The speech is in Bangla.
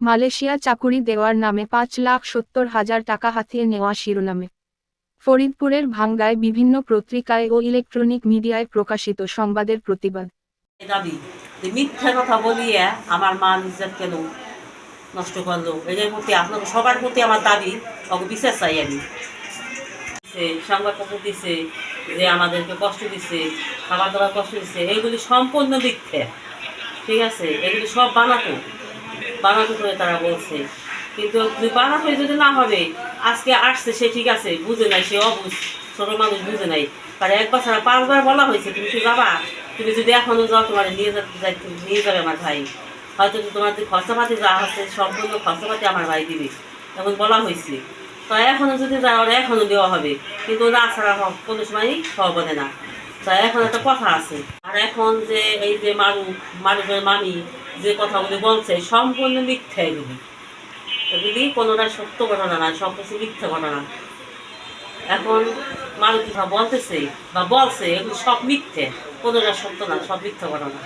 মালয়েশিয়া চাকুরি দেওয়ার নামে 5,70,000 টাকা হাতিয়ে নেওয়া শিরোনামে ফরিদপুরের ভাঙ্গায় বিভিন্ন পত্রিকায় ও ইলেকট্রনিক মিডিয়ায় প্রকাশিত সংবাদের প্রতিবাদ। দাবি যে মিথ্যা কথা বলিয়ে আমার মান ইজ্জত কেন নষ্ট করলো, এদের প্রতি আপনাদের সবার প্রতি আমার দাবি, বিচার চাই আমি। সংবাদপত্র দিচ্ছে যে আমাদেরকে কষ্ট দিচ্ছে, খাবার দাবার কষ্ট দিচ্ছে, এগুলি সম্পূর্ণ মিথ্যে। ঠিক আছে, এগুলি সব বানাতো করে তারা বলছে। কিন্তু বানাতো যদি না হবে, আজকে আসছে সে ঠিক আছে, বুঝে নাই, সে অবুঝ ছোট মানুষ বুঝে নাই। তার 1 বছর 5বার বলা হয়েছে তুমি কি যাবা, তুমি যদি এখনো যাও তোমার নিয়ে যাবে আমার ভাই, হয়তো তোমার যে খরচাপাতি যা হচ্ছে সম্পূর্ণ খরচাপাতি আমার ভাই দিবে, এমন বলা হয়েছে। তো এখনো যদি যাও এখনো দেওয়া হবে, কিন্তু না ছাড়া কোনো সময়ই হবে না। তা এখন একটা কথা আছে। আর এখন যে এই যে মানুষের মামি যে কথাগুলি বলছে সম্পূর্ণ মিথ্যা। এগুলি কোনোটা সত্য ঘটনা না, সব কিছু মিথ্যা ঘটনা। এখন মানুষ কথা বলতেছে বা বলছে, এগুলি সব মিথ্যে, কোনোটা সত্য না, সব মিথ্যা ঘটনা।